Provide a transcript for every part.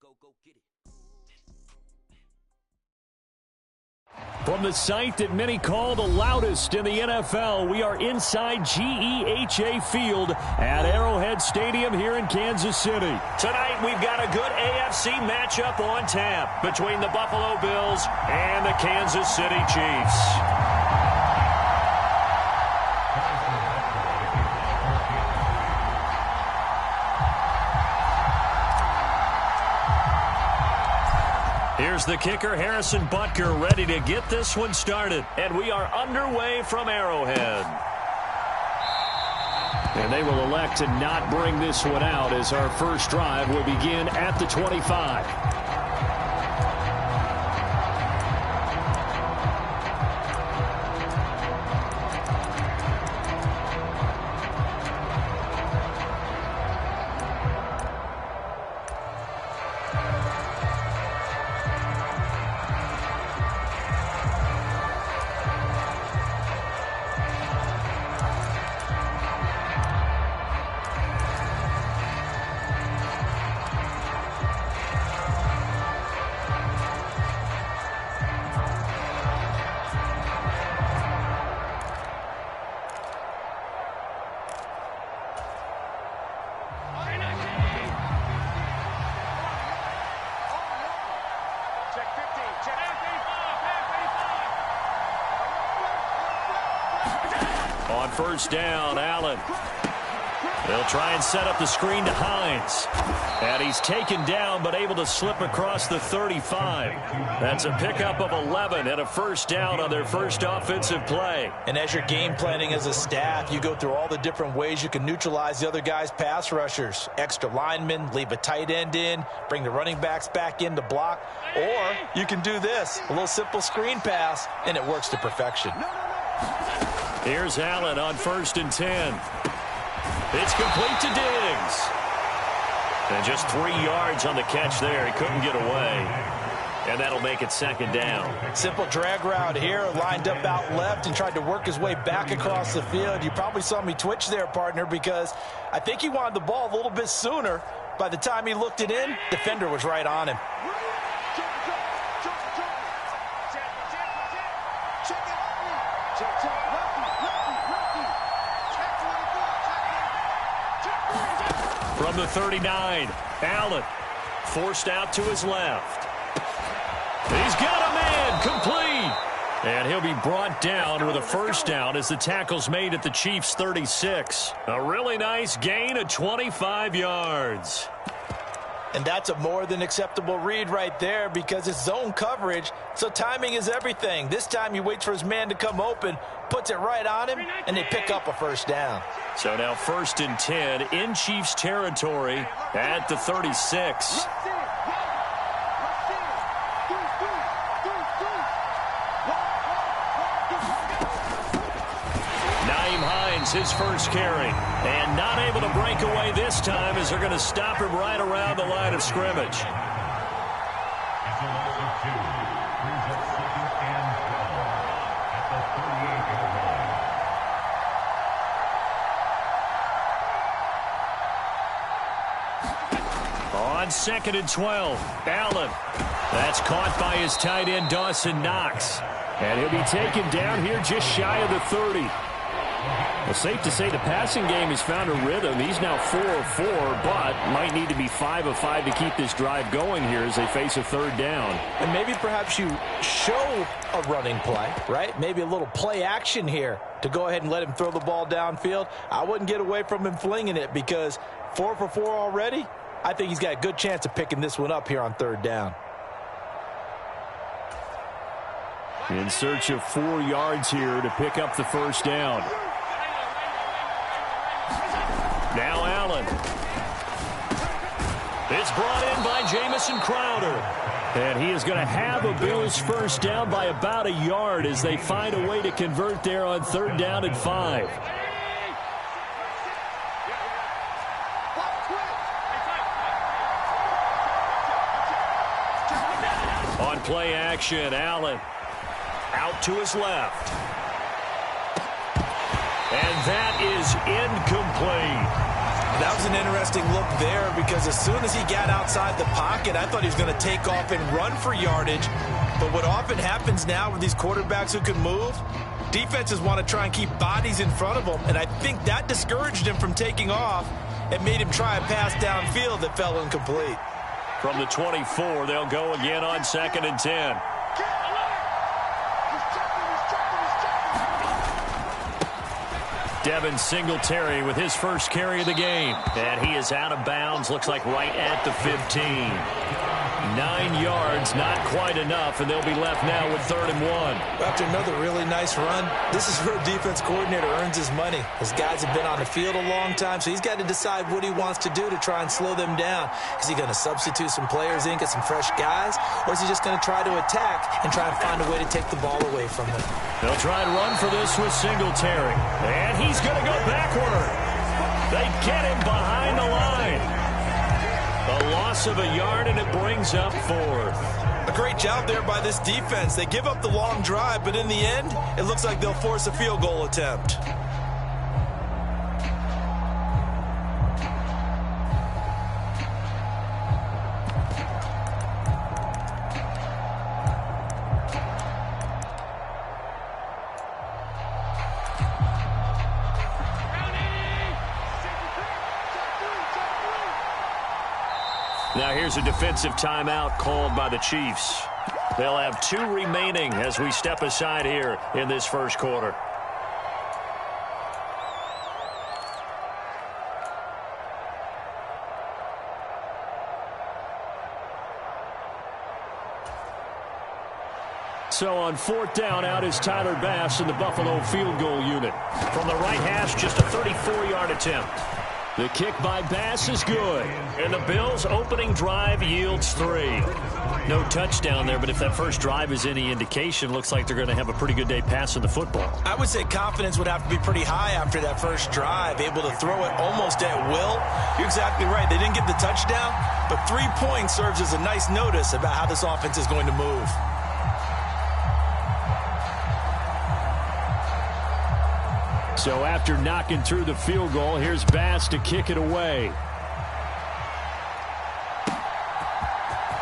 Go get it. From the site that many call the loudest in the NFL, we are inside GEHA Field at Arrowhead Stadium here in Kansas City. Tonight, we've got a good AFC matchup on tap between the Buffalo Bills and the Kansas City Chiefs. Here's the kicker, Harrison Butker, ready to get this one started. And we are underway from Arrowhead. And they will elect to not bring this one out as our first drive will begin at the 25. On first down, Allen. They'll try and set up the screen to Hines. And he's taken down but able to slip across the 35. That's a pickup of 11 and a first down on their first offensive play. And as you're game planning as a staff, you go through all the different ways you can neutralize the other guy's pass rushers. Extra linemen, leave a tight end in, bring the running backs back in to block. Or you can do this, a little simple screen pass, and it works to perfection. Here's Allen on first and 10. It's complete to Diggs. And just 3 yards on the catch there. He couldn't get away. And that'll make it second down. Simple drag route here, lined up out left and tried to work his way back across the field. You probably saw me twitch there, partner, because I think he wanted the ball a little bit sooner. By the time he looked it in, defender was right on him. From the 39, Allen forced out to his left. He's got a man, complete. And he'll be brought down with a first down as the tackle's made at the Chiefs' 36. A really nice gain of 25 yards. And that's a more than acceptable read right there because it's zone coverage, so timing is everything. This time he waits for his man to come open, puts it right on him, and they pick up a first down. So now first and 10 in Chiefs territory at the 36. His first carry, and not able to break away this time as they're going to stop him right around the line of scrimmage. On second and 12, Allen. That's caught by his tight end, Dawson Knox. And he'll be taken down here just shy of the 30. Well, safe to say the passing game has found a rhythm. He's now 4 of 4, but might need to be 5 of 5 to keep this drive going here as they face a third down. And maybe perhaps you show a running play, right? Maybe a little play action here to go ahead and let him throw the ball downfield. I wouldn't get away from him flinging it because 4 for 4 already. I think he's got a good chance of picking this one up here on third down. In search of 4 yards here to pick up the first down. Now Allen. It's brought in by Jamison Crowder. And he is going to have a Bills first down by about a yard as they find a way to convert there on third down and 5. On play action, Allen out to his left. And that is incomplete. That was an interesting look there because as soon as he got outside the pocket, I thought he was going to take off and run for yardage. But what often happens now with these quarterbacks who can move, defenses want to try and keep bodies in front of them, and I think that discouraged him from taking off and made him try a pass downfield that fell incomplete. From the 24, they'll go again on 2nd and 10. Devin Singletary with his first carry of the game. And he is out of bounds, looks like right at the 15. 9 yards, not quite enough, and they'll be left now with 3rd and 1. After another really nice run, this is where a defense coordinator earns his money. His guys have been on the field a long time, so he's got to decide what he wants to do to try and slow them down. Is he going to substitute some players in, get some fresh guys, or is he just going to try to attack and try and find a way to take the ball away from them? They'll try and run for this with Singletary, and he's going to go backward. They get him behind the line. A loss of a yard, and it brings up 4th. A great job there by this defense. They give up the long drive, but in the end, it looks like they'll force a field goal attempt. Now here's a defensive timeout called by the Chiefs. They'll have 2 remaining as we step aside here in this first quarter. So on 4th down, out is Tyler Bass in the Buffalo field goal unit. From the right hash, just a 34-yard attempt. The kick by Bass is good, and the Bills' opening drive yields 3. No touchdown there, but if that first drive is any indication, looks like they're going to have a pretty good day passing the football. I would say confidence would have to be pretty high after that first drive, able to throw it almost at will. You're exactly right. They didn't get the touchdown, but 3 points serves as a nice notice about how this offense is going to move. So after knocking through the field goal, here's Bass to kick it away.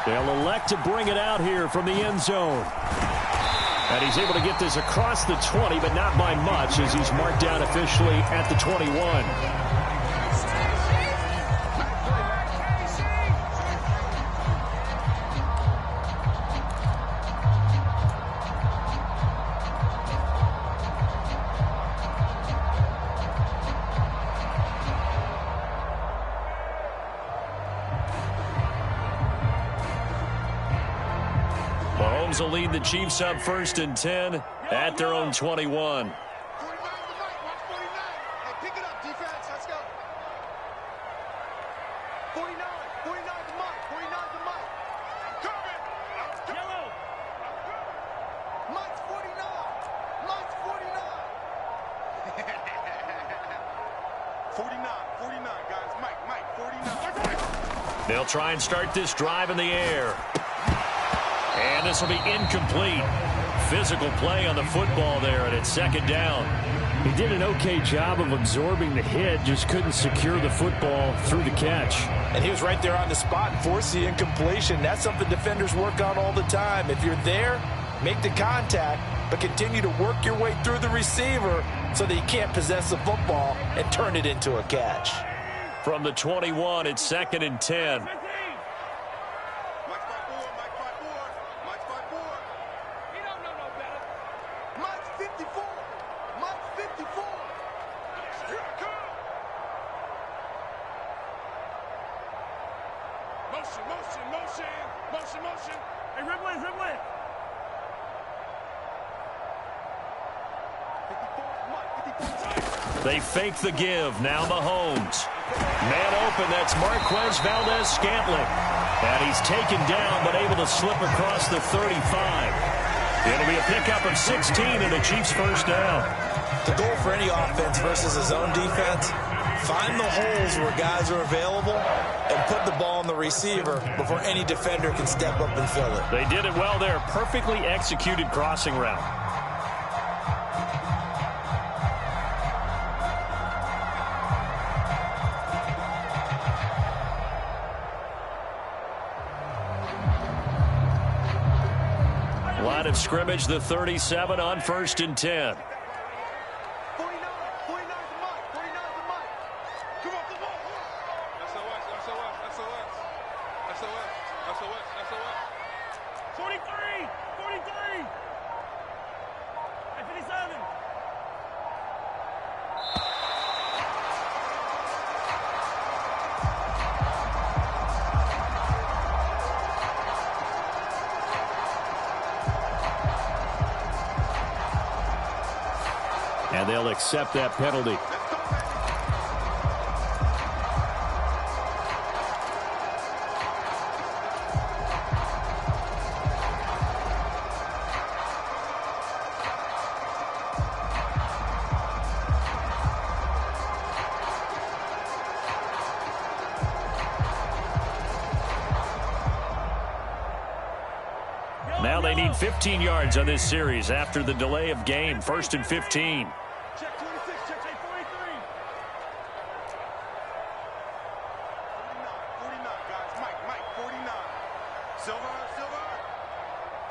They'll elect to bring it out here from the end zone. And he's able to get this across the 20, but not by much, as he's marked down officially at the 21. Will lead the Chiefs up 1st and 10 at their own 21. They'll try and start this drive in the air. And this will be incomplete. Physical play on the football there, and it's 2nd down. He did an okay job of absorbing the hit, just couldn't secure the football through the catch. And he was right there on the spot and forced the incompletion. That's something defenders work on all the time. If you're there, make the contact, but continue to work your way through the receiver so that you can't possess the football and turn it into a catch. From the 21, it's 2nd and 10. Motion. Hey, Ridley. They fake the give. Now Mahomes. Man open, that's Marquez Valdez-Scantling. And he's taken down, but able to slip across the 35. It'll be a pickup of 16 and the Chiefs' first down. The goal for any offense versus a zone defense, find the holes where guys are available and put the ball on the receiver before any defender can step up and fill it. They did it well there. Perfectly executed crossing route. line of scrimmage, the 37 on 1st and 10. And they'll accept that penalty. Now they need 15 yards on this series after the delay of game. 1st and 15. Check 26, check 43. 49, guys. Mike, 49. Silver.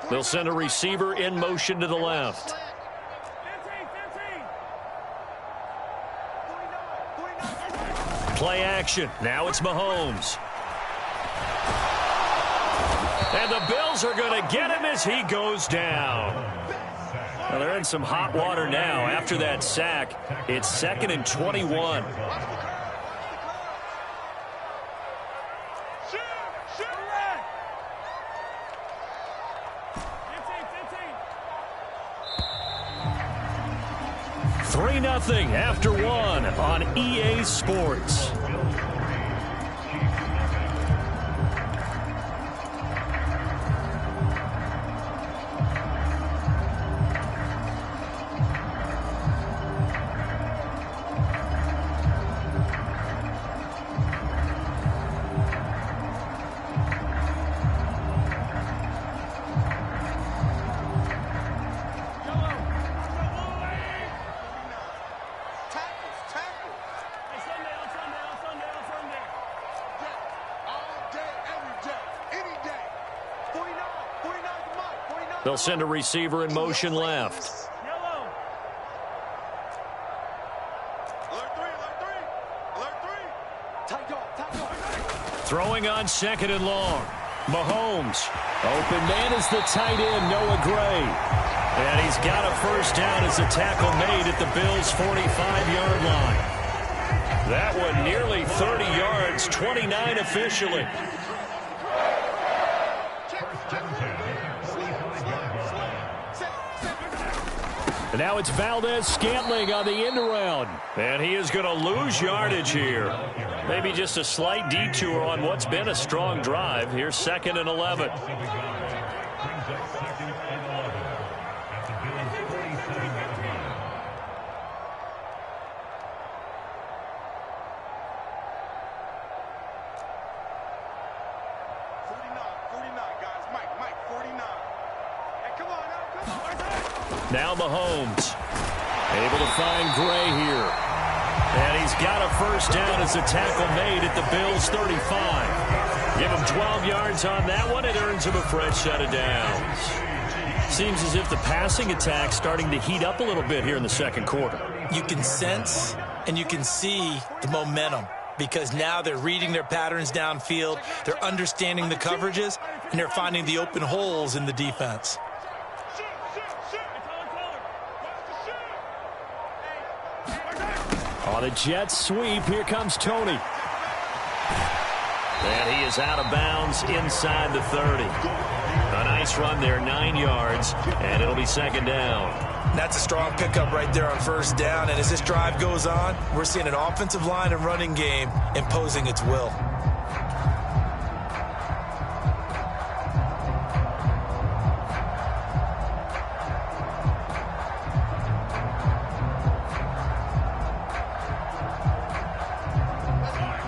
They'll send a receiver in motion to the left. 15. 49. Play action. Now it's Mahomes. And the Bills are going to get him as he goes down. Well, they're in some hot water now. After that sack, it's 2nd and 21. Shoot! 3-0 after 1 on EA Sports. They'll send a receiver in motion left. Throwing on 2nd and long. Mahomes. Open man is the tight end, Noah Gray. And he's got a first down as a tackle made at the Bills' 45-yard line. That one nearly 30 yards, 29 officially. And now it's Valdez-Scantling on the end around. And he is going to lose yardage here. Maybe just a slight detour on what's been a strong drive. Here's 2nd and 11. Now Mahomes, able to find Gray here. And he's got a first down as a tackle made at the Bills' 35. Give him 12 yards on that one. It earns him a fresh set of downs. Seems as if the passing attack's starting to heat up a little bit here in the second quarter. You can sense and you can see the momentum because now they're reading their patterns downfield, they're understanding the coverages, and they're finding the open holes in the defense. On a jet sweep, here comes Tony. And he is out of bounds inside the 30. A nice run there, 9 yards, and it'll be 2nd down. That's a strong pickup right there on first down, and as this drive goes on, we're seeing an offensive line and running game imposing its will.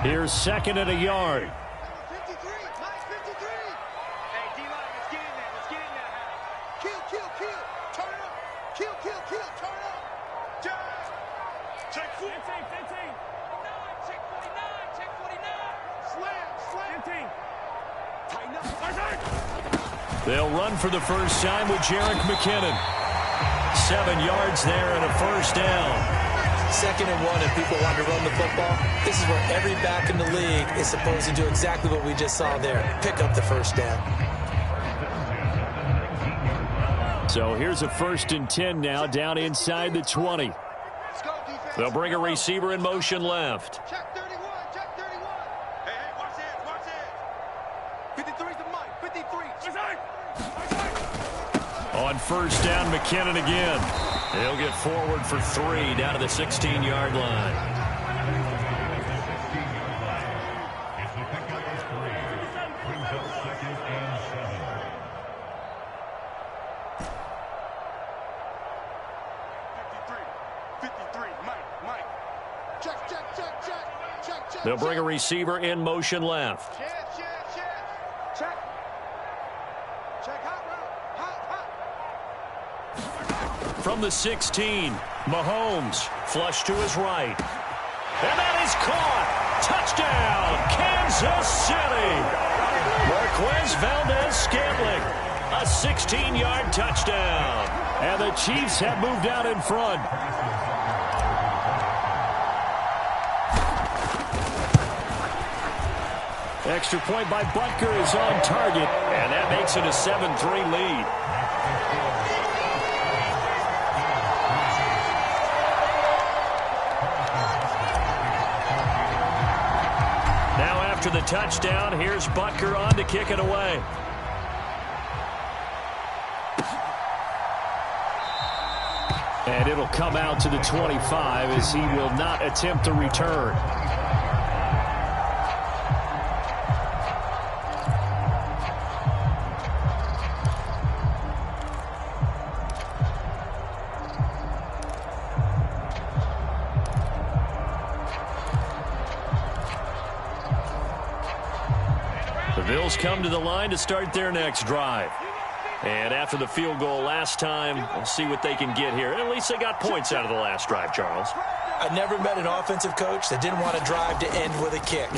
Here's 2nd and a yard. 53, Mike 53. Hey, D-line, let's get in there. Let's get in there, Harry. Kill. Turn it up. Kill. Turn it up. Check 15. Check 49. Check 49. Slam. 15. They'll run for the first time with Jerick McKinnon. 7 yards there and a first down. 2nd and 1 and people want to run the football. This is where every back in the league is supposed to do exactly what we just saw there. Pick up the first down. So here's a 1st and 10 now down inside the 20. They'll bring a receiver in motion left. Check 31, check 31. Hey, watch this. 53's the mic, 53. On first down, McKinnon again. He'll get forward for 3 down to the 16-yard line. They'll bring a receiver in motion left. Check. From the 16, Mahomes flush to his right. And that is caught. Touchdown, Kansas City. Marquez Valdez-Scantling, a 16-yard touchdown. And the Chiefs have moved out in front. Extra point by Butker is on target, and that makes it a 7-3 lead. Now after the touchdown, here's Butker on to kick it away. And it'll come out to the 25 as he will not attempt a return. The Bills come to the line to start their next drive. And after the field goal last time, we'll see what they can get here. At least they got points out of the last drive, Charles. I never met an offensive coach that didn't want to drive to end with a kick.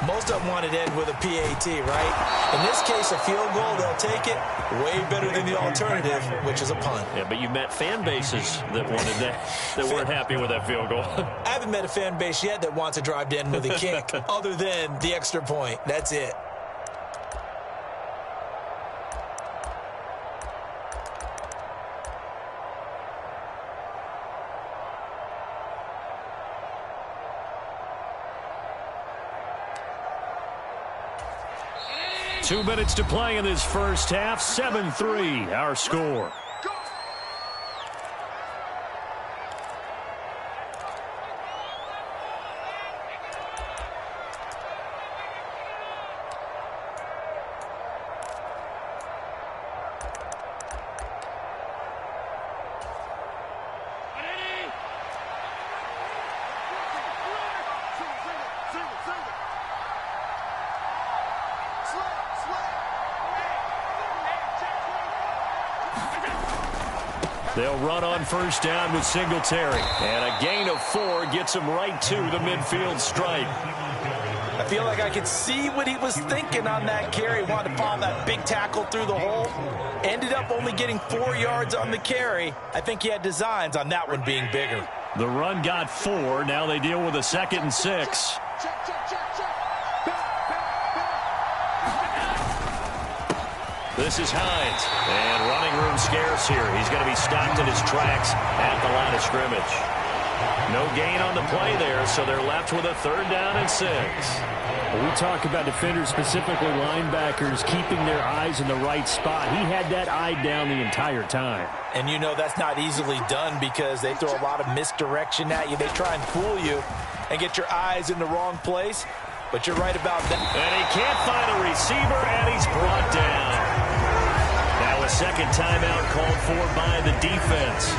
Most of them wanted to end with a PAT, right? In this case, a field goal, they'll take it. Way better than the alternative, which is a punt. Yeah, but you met fan bases that wanted that weren't happy with that field goal. I haven't met a fan base yet that wants to drive to end with a kick other than the extra point. That's it. Two minutes to play in this first half. 7-3, our score. They'll run on first down with Singletary. And a gain of 4 gets him right to the midfield stripe. I feel like I could see what he was thinking on that carry. Wanted to follow that big tackle through the hole. Ended up only getting 4 yards on the carry. I think he had designs on that one being bigger. The run got 4. Now they deal with a 2nd and 6. This is Hines, and running room scarce here. He's going to be stopped in his tracks at the line of scrimmage. No gain on the play there, so they're left with a 3rd down and 6. We talk about defenders, specifically linebackers, keeping their eyes in the right spot. He had that eye down the entire time. And you know that's not easily done because they throw a lot of misdirection at you. They try and fool you and get your eyes in the wrong place. But you're right about that. And he can't find a receiver, and he's brought down. Now a second timeout called for by the defense,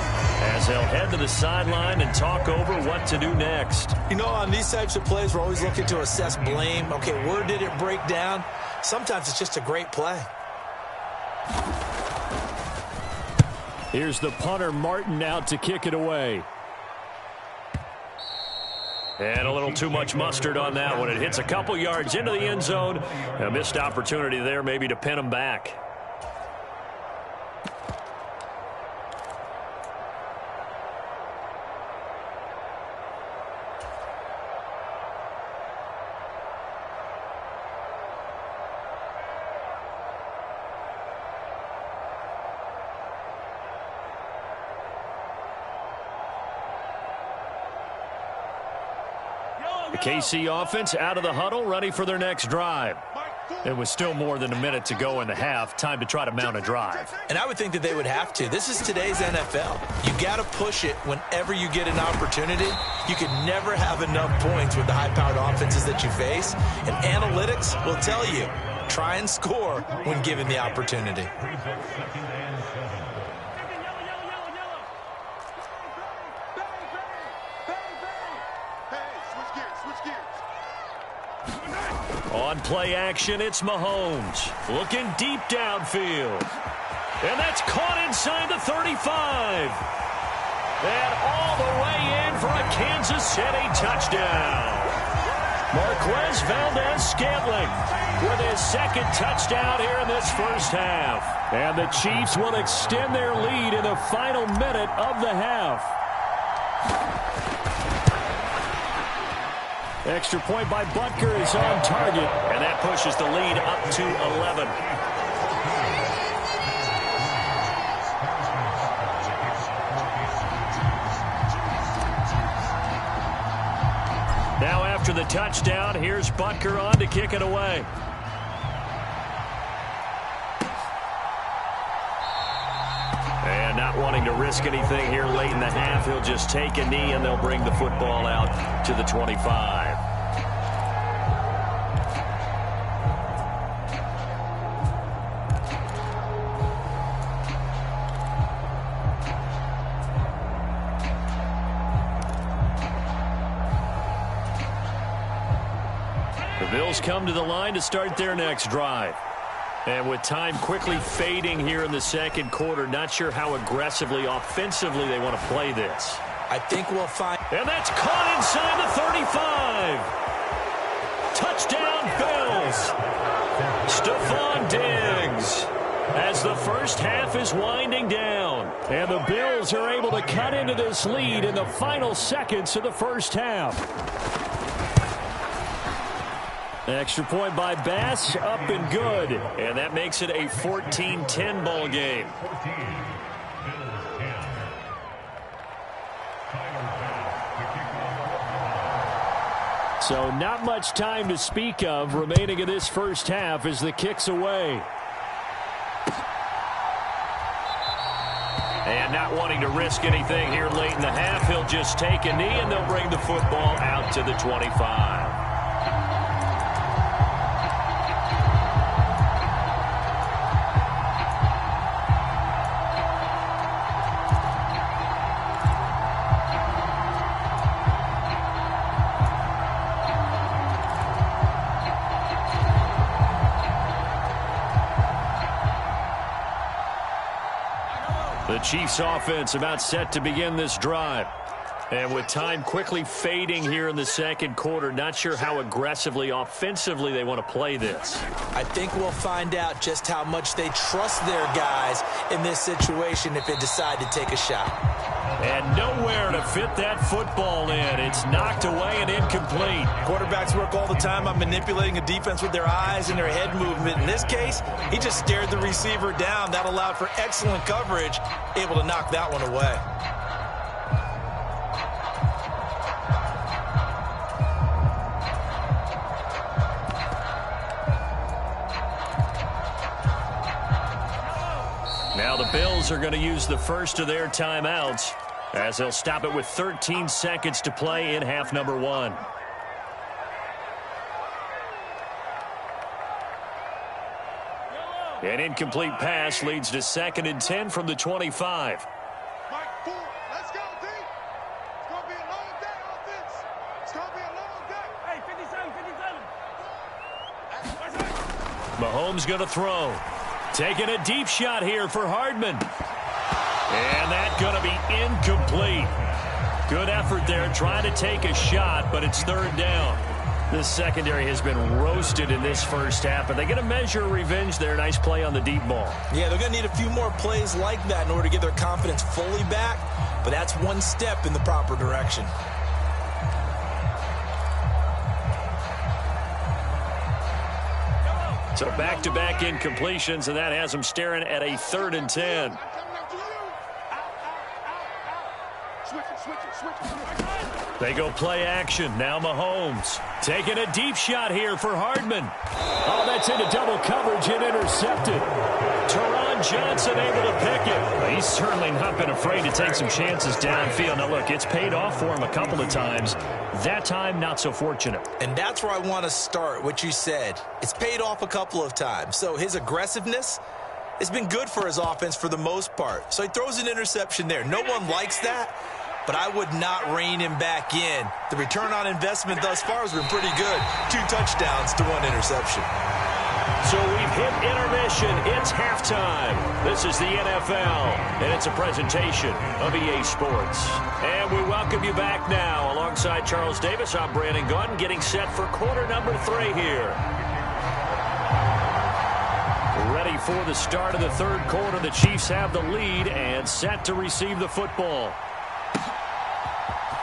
as they'll head to the sideline and talk over what to do next. You know, on these types of plays, we're always looking to assess blame. Okay, where did it break down? Sometimes it's just a great play. Here's the punter, Martin, out to kick it away. And a little too much mustard on that one. It hits a couple yards into the end zone. A missed opportunity there maybe to pin them back. The KC offense out of the huddle, ready for their next drive. It was still more than a minute to go in the half. Time to try to mount a drive. And I would think that they would have to. This is today's NFL. You got to push it whenever you get an opportunity. You can never have enough points with the high-powered offenses that you face. And analytics will tell you, try and score when given the opportunity. On play action, it's Mahomes. Looking deep downfield. And that's caught inside the 35. And all the way in for a Kansas City touchdown. Marquez Valdez-Scantling with his second touchdown here in this first half. And the Chiefs will extend their lead in the final minute of the half. Extra point by Butker is on target, and that pushes the lead up to 11. Now after the touchdown, here's Butker on to kick it away. And not wanting to risk anything here late in the half, he'll just take a knee and they'll bring the football out to the 25. The Bills come to the line to start their next drive. And with time quickly fading here in the second quarter, not sure how aggressively, offensively they want to play this. I think we'll find... And that's caught inside the 35. Touchdown, Bills. Stephon Diggs as the first half is winding down. And the Bills are able to cut into this lead in the final seconds of the first half. Extra point by Bass, up and good. And that makes it a 14-10 ball game. So not much time to speak of remaining in this first half as the kick's away. And not wanting to risk anything here late in the half, he'll just take a knee and they'll bring the football out to the 25. The Chiefs offense about set to begin this drive. And with time quickly fading here in the second quarter, not sure how aggressively, offensively they want to play this. I think we'll find out just how much they trust their guys in this situation if they decide to take a shot. And nowhere to fit that football in. It's knocked away and incomplete. Quarterbacks work all the time on manipulating a defense with their eyes and their head movement. In this case, he just stared the receiver down. That allowed for excellent coverage, able to knock that one away. Now the Bills are going to use the first of their timeouts as they'll stop it with 13 seconds to play in half number one. An incomplete pass leads to 2nd and 10 from the 25. Mike, 4. Let's go, D. It's going to be a long day, offense. It's going to be a long day. Hey, 57. Mahomes going to throw. Taking a deep shot here for Hardman. And that's going to be incomplete. Good effort there, trying to take a shot, but it's third down. This secondary has been roasted in this first half, but they're going to measure revenge there. Nice play on the deep ball. Yeah, they're going to need a few more plays like that in order to get their confidence fully back, but that's one step in the proper direction. So back-to-back incompletions, and that has them staring at a 3rd and 10. They go play action. Now Mahomes taking a deep shot here for Hardman. Oh, that's into double coverage and intercepted. Teron Johnson able to pick it. Well, he's certainly not been afraid to take some chances downfield. Now, look, it's paid off for him a couple of times. That time, not so fortunate. And that's where I want to start, what you said. It's paid off a couple of times. So his aggressiveness has been good for his offense for the most part. So he throws an interception there. No one likes that, but I would not rein him back in. The return on investment thus far has been pretty good. 2 touchdowns to 1 interception. So we've hit intermission. It's halftime. This is the NFL, and it's a presentation of EA Sports. And we welcome you back now. Alongside Charles Davis, I'm Brandon Gunn, getting set for quarter number 3 here. Ready for the start of the third quarter. The Chiefs have the lead and set to receive the football.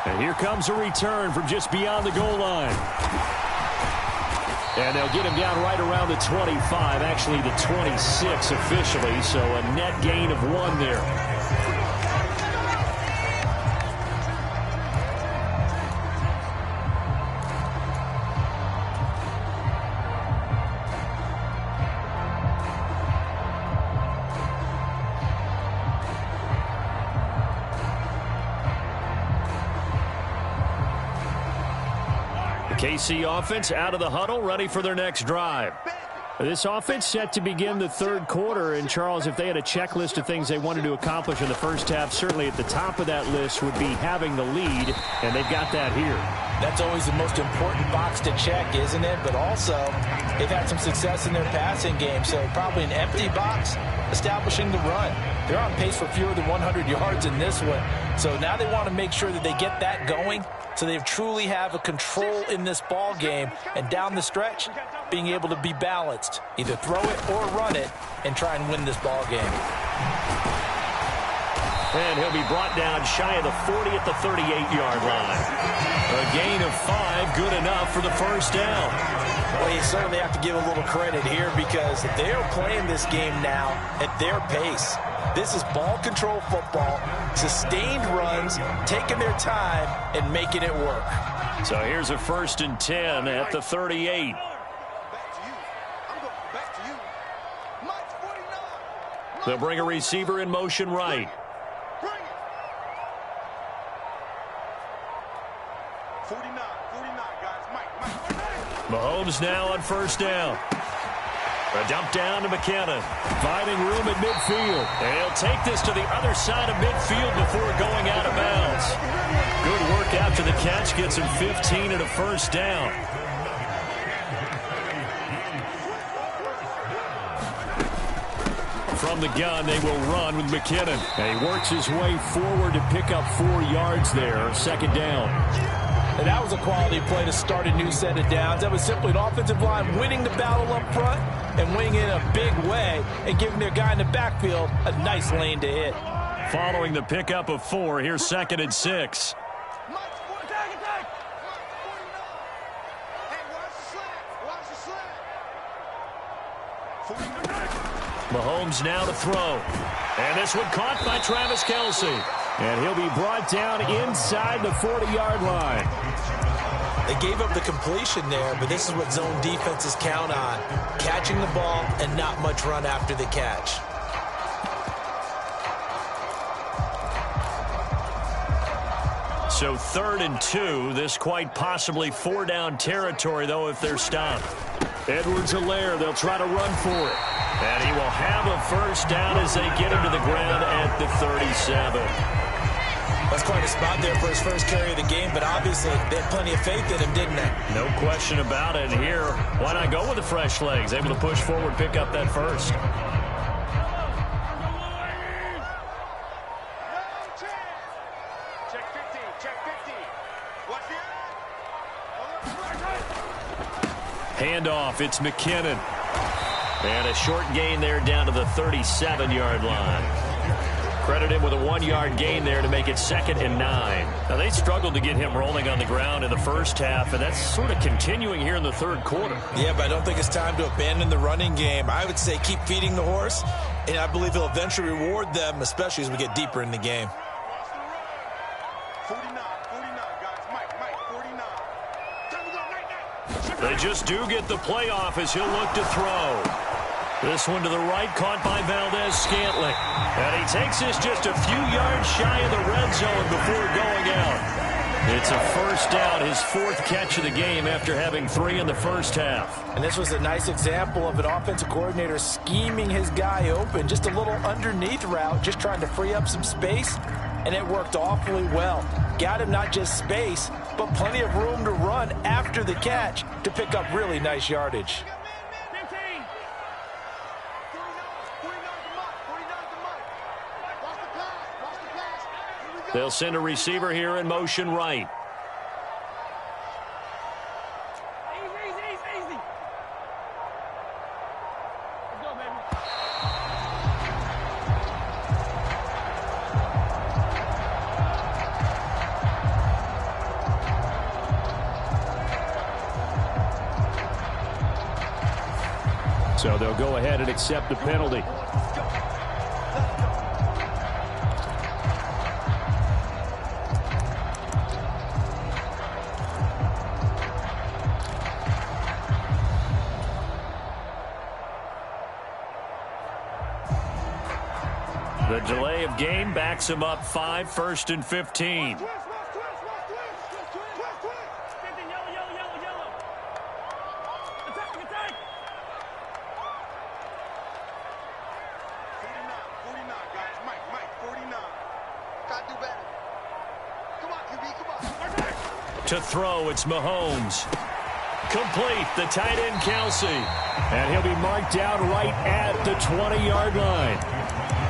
And here comes a return from just beyond the goal line. And they'll get him down right around the 25, actually the 26 officially, so a net gain of 1 there. KC offense out of the huddle, ready for their next drive. This offense set to begin the third quarter. And, Charles, if they had a checklist of things they wanted to accomplish in the first half, certainly at the top of that list would be having the lead, and they've got that here. That's always the most important box to check, isn't it? But also, they've had some success in their passing game, so probably an empty box, establishing the run. They're on pace for fewer than 100 yards in this one. So now they want to make sure that they get that going so they truly have a control in this ball game, and down the stretch, being able to be balanced. Either throw it or run it and try and win this ball game. And he'll be brought down shy of the 40 at the 38-yard line. A gain of 5, good enough for the first down. Well, you certainly have to give a little credit here because they're playing this game now at their pace. This is ball control football, sustained runs, taking their time and making it work. So here's a 1st and 10 at the 38. They'll bring a receiver in motion right. Mahomes now on first down. A dump down to McKinnon. Finding room at midfield. And he'll take this to the other side of midfield before going out of bounds. Good work after the catch. Gets him 15 and a first down. From the gun, they will run with McKinnon. And he works his way forward to pick up 4 yards there. Second down. And that was a quality play to start a new set of downs. That was simply an offensive line winning the battle up front and winning in a big way and giving their guy in the backfield a nice lane to hit. Following the pickup of 4, here's 2nd and 6. Mahomes now to throw. And this one caught by Travis Kelce. And he'll be brought down inside the 40-yard line. They gave up the completion there, but this is what zone defenses count on. Catching the ball and not much run after the catch. So 3rd and 2. This quite possibly 4-down territory, though, if they're stopped. Edwards-Helaire, they'll try to run for it. And he will have a first down as they get him to the ground at the 37. That's quite a spot there for his first carry of the game, but obviously they had plenty of faith in him, didn't they? No question about it. Here, why not go with the fresh legs? Able to push forward, pick up that first. Check 15, check handoff. It's McKinnon. And a short gain there down to the 37-yard line. Credit him with a 1-yard gain there to make it 2nd and 9. Now, they struggled to get him rolling on the ground in the first half, and that's sort of continuing here in the third quarter. Yeah, but I don't think it's time to abandon the running game. I would say keep feeding the horse, and I believe he'll eventually reward them, especially as we get deeper in the game. 49, guys. Mike, 49. Time to go, night. They just do get the playoff as he'll look to throw. This one to the right, caught by Valdez-Scantling. And he takes this just a few yards shy of the red zone before going out. It's a first down, his 4th catch of the game after having 3 in the first half. And this was a nice example of an offensive coordinator scheming his guy open. Just a little underneath route, just trying to free up some space, and it worked awfully well. Got him not just space, but plenty of room to run after the catch to pick up really nice yardage. They'll send a receiver here in motion right. Easy. Let's go, baby. So they'll go ahead and accept the penalty. The delay of game backs him up 5, 1st and 15. Yellow. Attack. 49, guys. Mike, 49. Gotta do better. Come on, QB, come on. To throw, it's Mahomes. Complete, the tight end Kelsey. And he'll be marked out right at the 20-yard line.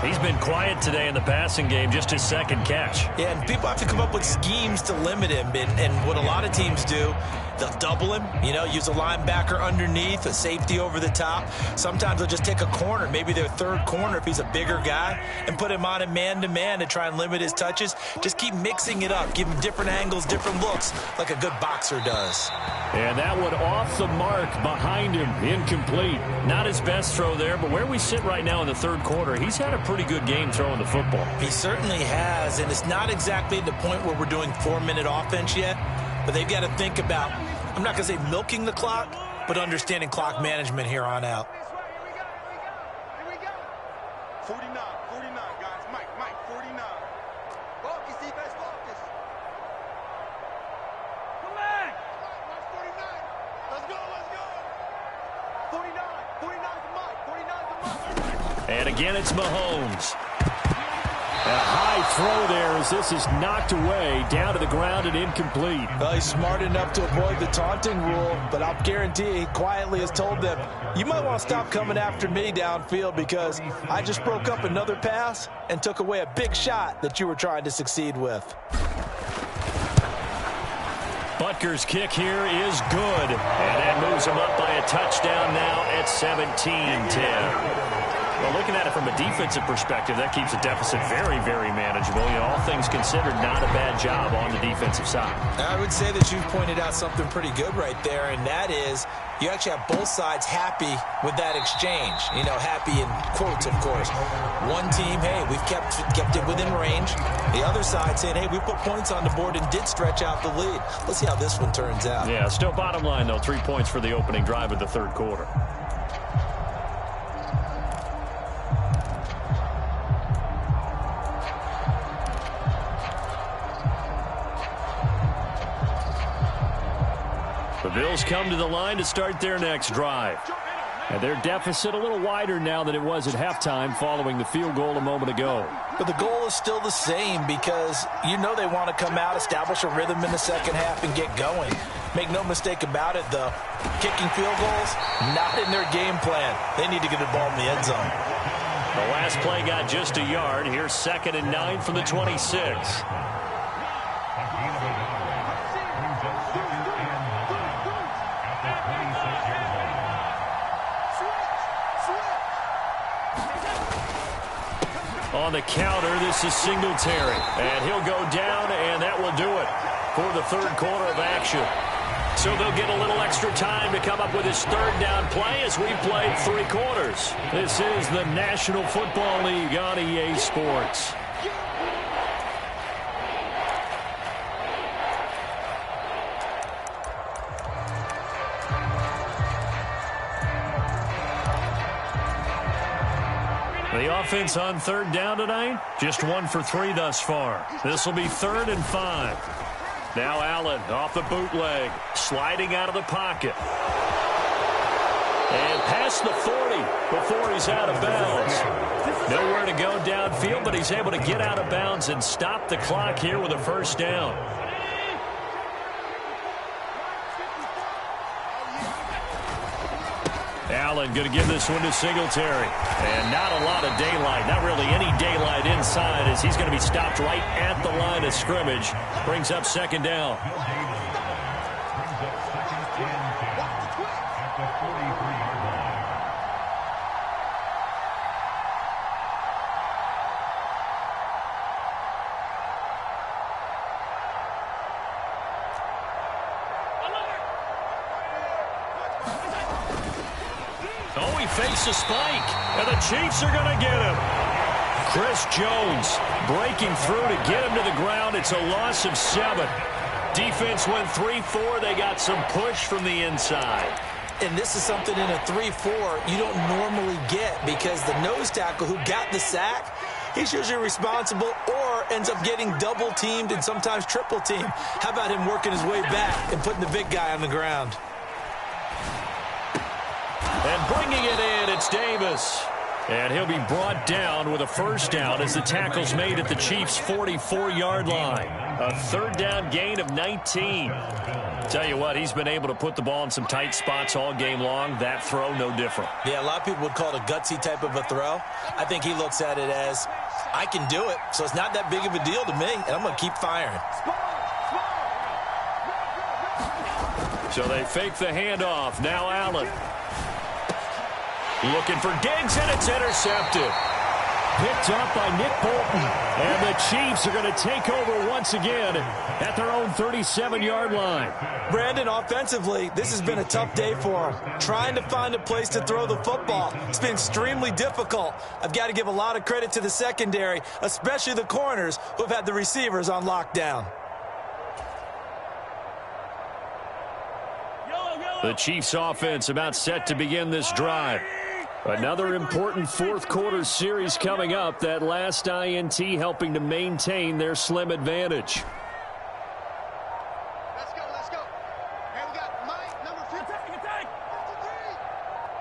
He's been quiet today in the passing game, just his 2nd catch. Yeah, and people have to come up with schemes to limit him. And what a lot of teams do, they'll double him, use a linebacker underneath, a safety over the top. Sometimes they'll just take a corner, maybe their 3rd corner if he's a bigger guy, and put him on a man-to-man to try and limit his touches. Just keep mixing it up, give him different angles, different looks, like a good boxer does. And that one off the mark behind him, incomplete. Not his best throw there, but where we sit right now in the 3rd quarter, he's had a pretty good game throwing the football. He certainly has, and it's not exactly the point where we're doing 4-minute offense yet, but they've got to think about, I'm not going to say milking the clock, but understanding clock management here on out. Here we go. 49, guys. Mike, 49. Focus, defense, focus. Come back. Mark 49. Let's go. 49 to Mike. And again, it's Mahomes. A high throw there as this is knocked away, down to the ground and incomplete. Well, he's smart enough to avoid the taunting rule, but I'll guarantee he quietly has told them, you might want to stop coming after me downfield because I just broke up another pass and took away a big shot that you were trying to succeed with. Butker's kick here is good, and that moves him up by a touchdown now at 17-10. Well, looking at it from a defensive perspective, that keeps the deficit very, very manageable. All things considered, not a bad job on the defensive side. I would say that you've pointed out something pretty good right there, and that is you actually have both sides happy with that exchange. Happy in quotes, of course. One team, hey, we've kept it within range. The other side saying, hey, we put points on the board and did stretch out the lead. Let's see how this one turns out. Yeah, still bottom line, though, 3 points for the opening drive of the 3rd quarter. The Bills come to the line to start their next drive. And their deficit a little wider now than it was at halftime following the field goal a moment ago. But the goal is still the same because they want to come out, establish a rhythm in the 2nd half, and get going. Make no mistake about it, though. Kicking field goals, not in their game plan. They need to get the ball in the end zone. The last play got just a yard. Here's 2nd and 9 from the 26. On the counter, this is Singletary. And he'll go down, and that will do it for the third quarter of action. So they'll get a little extra time to come up with his third down play as we played 3 quarters. This is the National Football League on EA Sports. The offense on third down tonight, just 1 for 3 thus far. This will be 3rd and 5. Now Allen off the bootleg, sliding out of the pocket. And past the 40 before he's out of bounds. Nowhere to go downfield, but he's able to get out of bounds and stop the clock here with a first down. Allen going to give this one to Singletary. And not a lot of daylight, not really any daylight inside as he's going to be stopped right at the line of scrimmage. Brings up 2nd down. Oh, he faced a spike, and the Chiefs are going to get him. Chris Jones breaking through to get him to the ground. It's a loss of 7. Defense went 3-4. They got some push from the inside. And this is something in a 3-4 you don't normally get because the nose tackle who got the sack, he's usually responsible or ends up getting double-teamed and sometimes triple-teamed. How about him working his way back and putting the big guy on the ground? And bringing it in, it's Davis. And he'll be brought down with a first down as the tackle's made at the Chiefs' 44-yard line. A 3rd down gain of 19. Tell you what, he's been able to put the ball in some tight spots all game long. That throw, no different. Yeah, a lot of people would call it a gutsy type of a throw. I think he looks at it as, I can do it, so it's not that big of a deal to me, and I'm going to keep firing. So they fake the handoff. Now Allen. Looking for Diggs, and it's intercepted. Picked up by Nick Bolton. And the Chiefs are going to take over once again at their own 37-yard line. Brandon, offensively, this has been a tough day for him. Trying to find a place to throw the football. It's been extremely difficult. I've got to give a lot of credit to the secondary, especially the corners who have had the receivers on lockdown. The Chiefs offense about set to begin this drive. Another important 4th quarter series coming up. That last INT helping to maintain their slim advantage. Let's go, let's go. Hey, we got Mike, number 50. Attack. 53.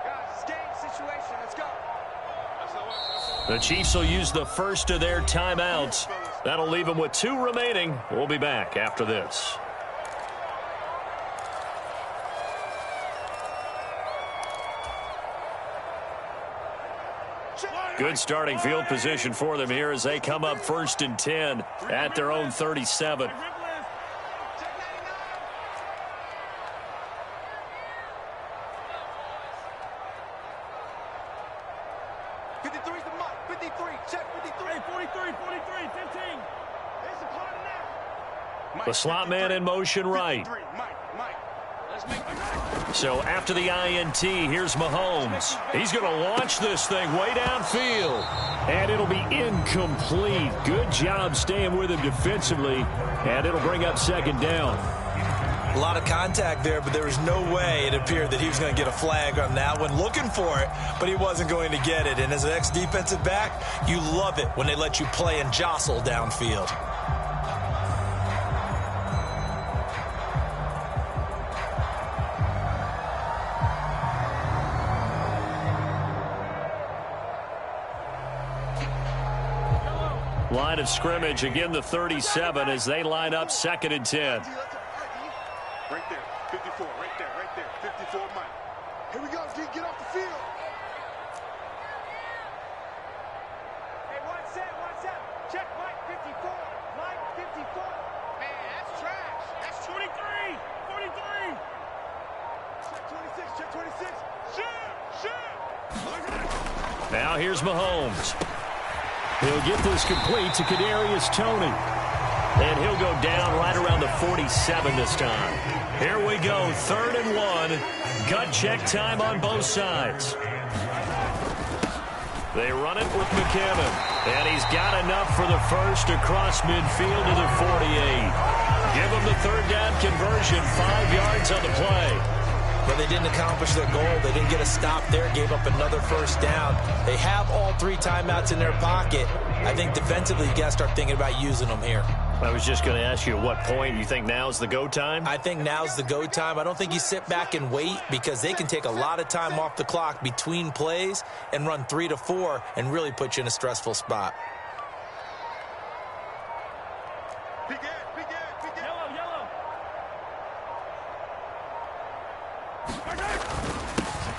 Guys, it's game situation. Let's go. The Chiefs will use the first of their timeouts. That'll leave them with 2 remaining. We'll be back after this. Good starting field position for them here as they come up 1st and 10 at their own 37. The slot man in motion right. So after the INT, here's Mahomes. He's going to launch this thing way downfield. And it'll be incomplete. Good job staying with him defensively. And it'll bring up 2nd down. A lot of contact there, but there was no way it appeared that he was going to get a flag on that one. Looking for it, but he wasn't going to get it. And as an ex-defensive back, you love it when they let you play and jostle downfield. Line of scrimmage, again the 37 as they line up 2nd and 10. Right there, 54, right there, 54, Mike. Here we go, get off the field. Hey, one set, check Mike 54, Mike 54. Man, that's trash, that's 23, 43. Check 26, shoot. Now here's Mahomes. He'll get this complete to Kadarius Toney. And he'll go down right around the 47 this time. Here we go, 3rd and 1. Gut check time on both sides. They run it with McKinnon. And he's got enough for the first across midfield to the 48. Give him the 3rd down conversion, 5 yards on the play. But they didn't accomplish their goal. They didn't get a stop there, gave up another 1st down. They have all 3 timeouts in their pocket. I think defensively you got to start thinking about using them here. I was just going to ask you at what point you think now's the go time? I think now's the go time. I don't think you sit back and wait because they can take a lot of time off the clock between plays and run 3 to 4 and really put you in a stressful spot.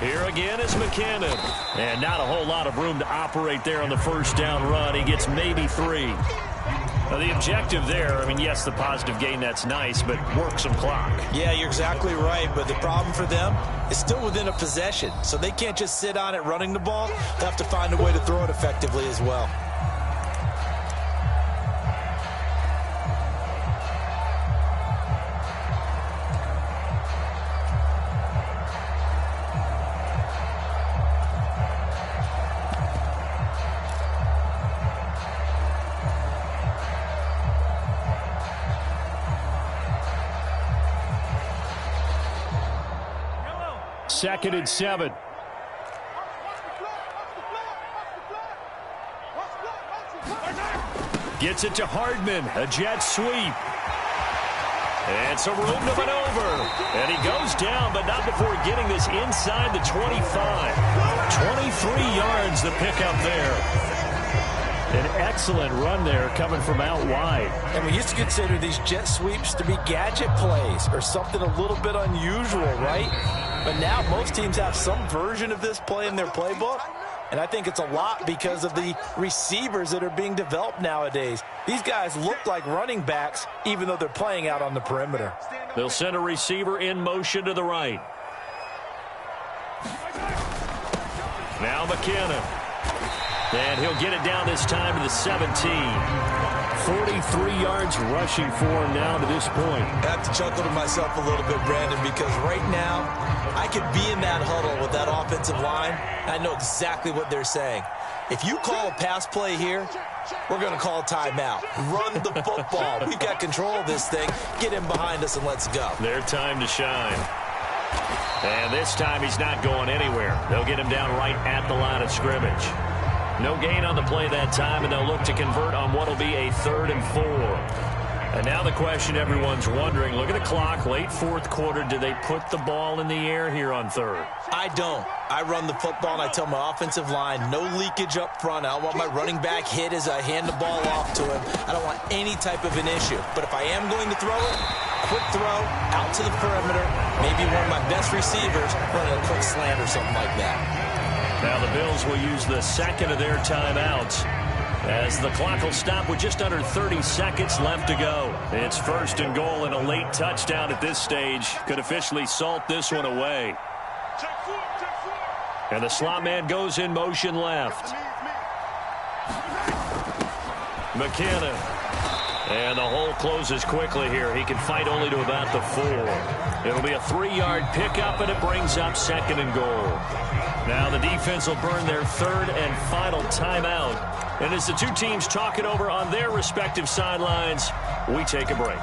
Here again is McKinnon. And not a whole lot of room to operate there on the 1st down run. He gets maybe 3. Now, the objective there, I mean, yes, the positive gain, that's nice, but work some clock. Yeah, you're exactly right, but the problem for them is still within a possession, so they can't just sit on it running the ball. They have to find a way to throw it effectively as well. Second and 7. Gets it to Hardman. A jet sweep. And some room to maneuver. And he goes down, but not before getting this inside the 25. 23 yards the pickup there. An excellent run there coming from out wide. And we used to consider these jet sweeps to be gadget plays or something a little bit unusual, right? But now most teams have some version of this play in their playbook. And I think it's a lot because of the receivers that are being developed nowadays. These guys look like running backs even though they're playing out on the perimeter. They'll send a receiver in motion to the right. Now McKinnon. And he'll get it down this time to the 17. 43 yards rushing for him now to this point. I have to chuckle to myself a little bit, Brandon, because right now I could be in that huddle with that offensive line. I know exactly what they're saying. If you call a pass play here, we're going to call a timeout. Run the football. We've got control of this thing. Get in behind us and let's go. Their time to shine. And this time he's not going anywhere. They'll get him down right at the line of scrimmage. No gain on the play that time, and they'll look to convert on what will be a 3rd and 4. And now the question everyone's wondering, look at the clock, late 4th quarter, do they put the ball in the air here on 3rd? I don't. I run the football, and I tell my offensive line, no leakage up front. I don't want my running back hit as I hand the ball off to him. I don't want any type of an issue. But if I am going to throw it, quick throw, out to the perimeter, maybe one of my best receivers running a quick slant or something like that. Now the Bills will use the second of their timeouts as the clock will stop with just under 30 seconds left to go. It's 1st and goal, and a late touchdown at this stage could officially salt this one away. And the slot man goes in motion left. McKinnon. And the hole closes quickly here. He can fight only to about the 4. It'll be a 3-yard pickup, and it brings up 2nd and goal. Now the defense will burn their 3rd and final timeout. And as the two teams talk it over on their respective sidelines, we take a break.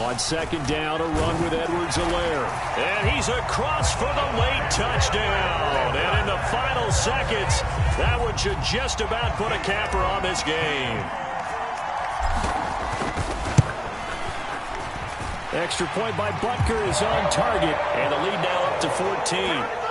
On 2nd down, a run with Edwards-Helaire. And he's across for the late touchdown. And in the final seconds, that one should just about put a capper on this game. Extra point by Butker is on target. And the lead now up to 14.